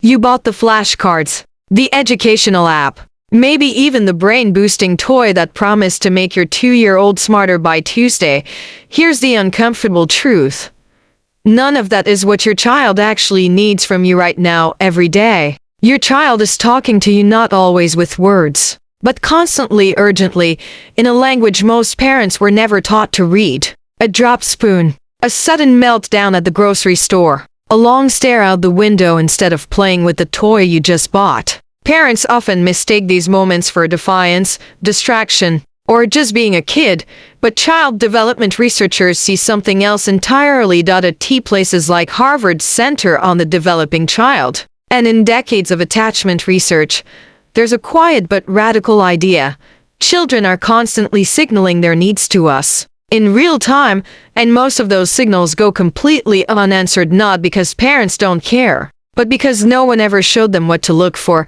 You bought the flashcards, the educational app, maybe even the brain-boosting toy that promised to make your 2-year-old smarter by Tuesday. Here's the uncomfortable truth. None of that is what your child actually needs from you right now, every day. Your child is talking to you not always with words, but constantly, urgently, in a language most parents were never taught to read. A dropped spoon, a sudden meltdown at the grocery store, a long stare out the window instead of playing with the toy you just bought. Parents often mistake these moments for defiance, distraction, or just being a kid, but child development researchers see something else entirely. At places like Harvard's Center on the Developing Child, and in decades of attachment research, there's a quiet but radical idea. Children are constantly signaling their needs to us in real time, and most of those signals go completely unanswered, not because parents don't care, but because no one ever showed them what to look for.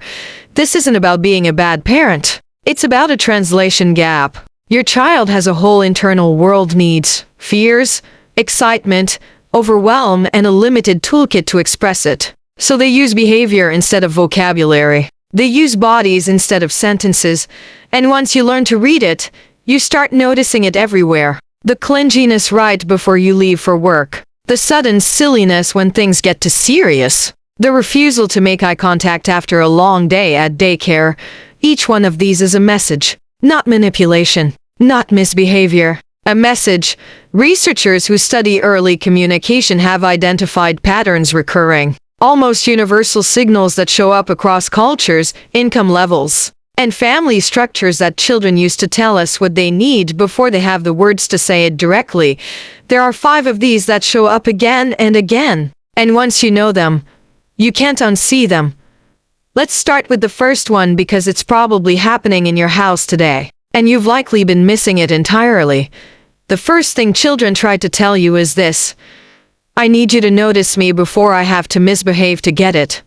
This isn't about being a bad parent. It's about a translation gap. Your child has a whole internal world, needs, fears, excitement, overwhelm, and a limited toolkit to express it. So they use behavior instead of vocabulary. They use bodies instead of sentences. And once you learn to read it, you start noticing it everywhere. The clinginess right before you leave for work. The sudden silliness when things get too serious. The refusal to make eye contact after a long day at daycare. Each one of these is a message, not manipulation, not misbehavior. A message. Researchers who study early communication have identified patterns recurring, almost universal signals that show up across cultures, income levels, and family structures that children used to tell us what they need before they have the words to say it directly. There are 5 of these that show up again and again, and once you know them, you can't unsee them. Let's start with the first one because it's probably happening in your house today, and you've likely been missing it entirely. The first thing children try to tell you is this: I need you to notice me before I have to misbehave to get it.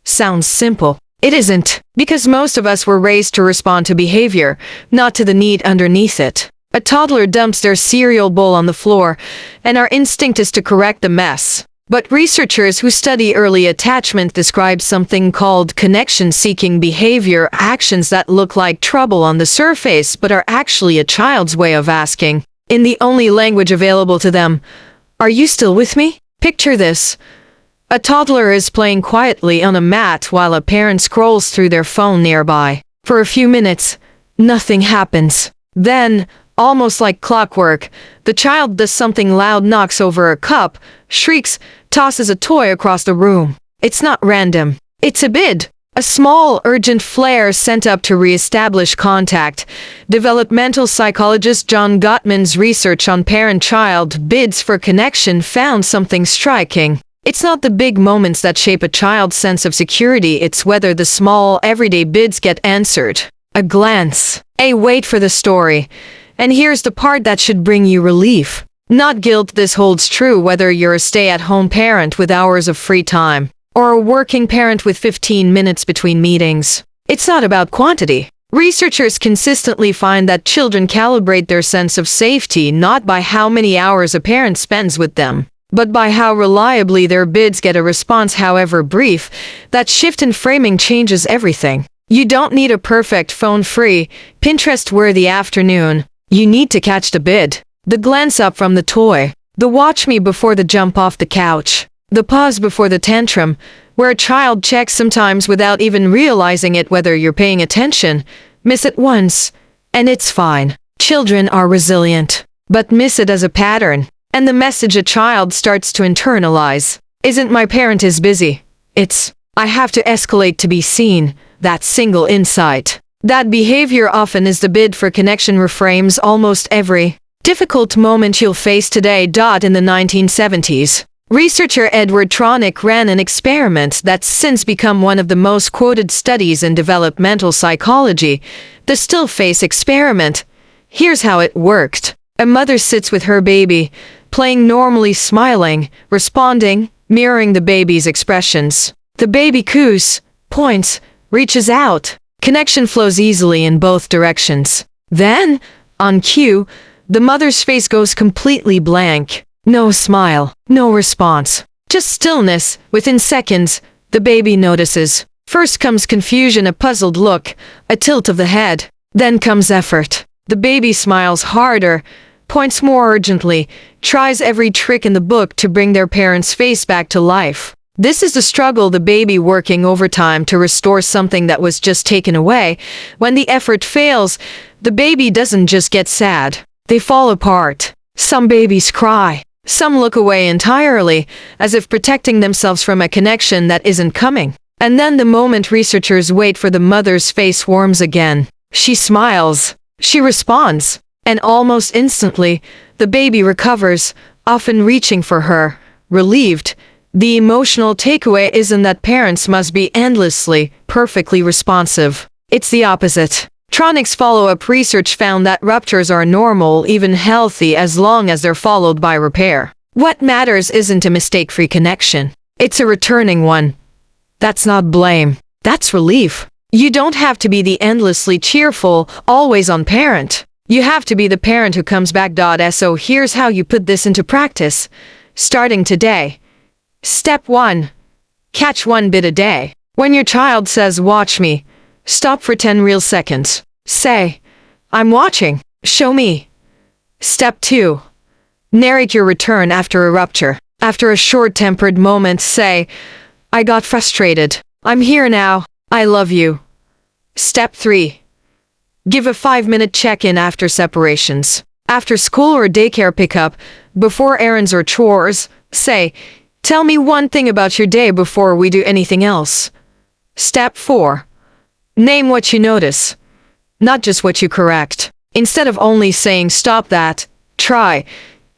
Sounds simple. It isn't, because most of us were raised to respond to behavior, not to the need underneath it. A toddler dumps their cereal bowl on the floor, and our instinct is to correct the mess. But researchers who study early attachment describe something called connection-seeking behavior, actions that look like trouble on the surface but are actually a child's way of asking, in the only language available to them, "Are you still with me?" Picture this. A toddler is playing quietly on a mat while a parent scrolls through their phone nearby. For a few minutes, nothing happens. Then, almost like clockwork, the child does something loud, knocks over a cup, shrieks, tosses a toy across the room. It's not random. It's a bid. A small, urgent flare sent up to re-establish contact. Developmental psychologist John Gottman's research on parent-child bids for connection found something striking. It's not the big moments that shape a child's sense of security, it's whether the small, everyday bids get answered. A glance. A wait for the story. And here's the part that should bring you relief. Not guilt. This holds true whether you're a stay-at-home parent with hours of free time, or a working parent with 15 minutes between meetings. It's not about quantity. Researchers consistently find that children calibrate their sense of safety not by how many hours a parent spends with them, but by how reliably their bids get a response, however brief. That shift in framing changes everything. You don't need a perfect phone-free, Pinterest-worthy afternoon. You need to catch the bid. The glance up from the toy. The watch me before the jump off the couch. The pause before the tantrum, where a child checks sometimes without even realizing it whether you're paying attention. Miss it once, and it's fine. Children are resilient, but miss it as a pattern. And the message a child starts to internalize isn't "my parent is busy." It's "I have to escalate to be seen." That single insight. That behavior often is the bid for connection reframes almost every difficult moment you'll face today. In the 1970s, researcher Edward Tronick ran an experiment that's since become one of the most quoted studies in developmental psychology, the still face experiment. Here's how it worked. A mother sits with her baby, playing normally, smiling, responding, mirroring the baby's expressions. The baby coos, points, reaches out. Connection flows easily in both directions. Then, on cue, the mother's face goes completely blank. No smile, no response. Just stillness. Within seconds, The baby notices. First comes confusion, a puzzled look, a tilt of the head. Then comes effort. The baby smiles harder, points more urgently, tries every trick in the book to bring their parent's face back to life. This is the struggle, the baby working overtime to restore something that was just taken away. When the effort fails, the baby doesn't just get sad. They fall apart. Some babies cry. Some look away entirely, as if protecting themselves from a connection that isn't coming. And then the moment researchers wait for, the mother's face warms again. She smiles. She responds. And almost instantly, the baby recovers, often reaching for her, relieved. The emotional takeaway isn't that parents must be endlessly, perfectly responsive. It's the opposite. Tronics follow-up research found that ruptures are normal, even healthy, as long as they're followed by repair. What matters isn't a mistake-free connection. It's a returning one. That's not blame. That's relief. You don't have to be the endlessly cheerful, always-on parent. You have to be the parent who comes back. So here's how you put this into practice. Starting today. Step 1. Catch one bit a day. When your child says, "Watch me," stop for 10 real seconds. Say, "I'm watching. Show me." Step 2. Narrate your return after a rupture. After a short-tempered moment, say, "I got frustrated. I'm here now. I love you." Step 3. Give a 5-minute check-in after separations. After school or daycare pickup, before errands or chores, say, "Tell me one thing about your day before we do anything else." Step 4. Name what you notice, not just what you correct. Instead of only saying, "Stop that," try,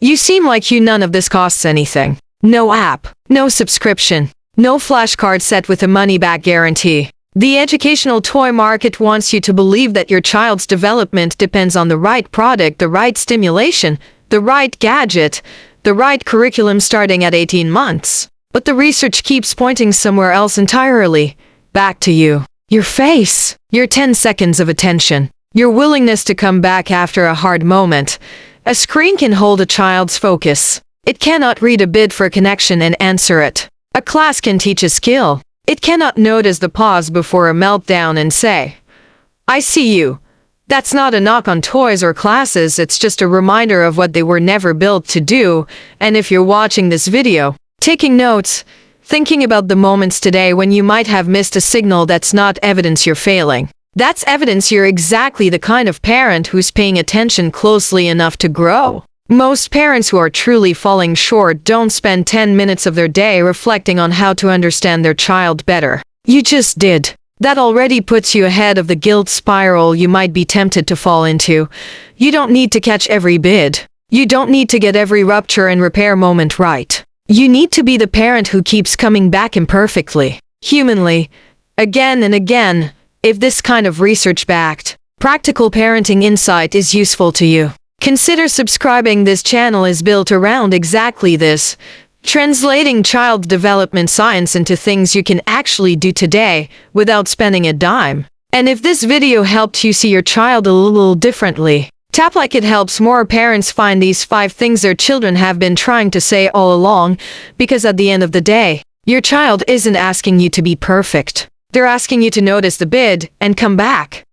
"You seem like you, none of this costs anything." No app, no subscription, no flashcard set with a money-back guarantee. The educational toy market wants you to believe that your child's development depends on the right product, the right stimulation, the right gadget, the right curriculum starting at 18 months. But the research keeps pointing somewhere else entirely. Back to you. Your face. Your 10 seconds of attention. Your willingness to come back after a hard moment. A screen can hold a child's focus. It cannot read a bid for connection and answer it. A class can teach a skill. It cannot notice the pause before a meltdown and say, "I see you." That's not a knock on toys or classes, it's just a reminder of what they were never built to do. And if you're watching this video, taking notes, thinking about the moments today when you might have missed a signal, that's not evidence you're failing. That's evidence you're exactly the kind of parent who's paying attention closely enough to grow. Most parents who are truly falling short don't spend 10 minutes of their day reflecting on how to understand their child better. You just did. That already puts you ahead of the guilt spiral you might be tempted to fall into. You don't need to catch every bid. You don't need to get every rupture and repair moment right. You need to be the parent who keeps coming back imperfectly, humanly, again and again. If this kind of research-backed, practical parenting insight is useful to you, consider subscribing. This channel is built around exactly this, translating child development science into things you can actually do today without spending a dime. And if this video helped you see your child a little differently, tap like. It helps more parents find these 5 things their children have been trying to say all along, because at the end of the day, your child isn't asking you to be perfect. They're asking you to notice the bid and come back.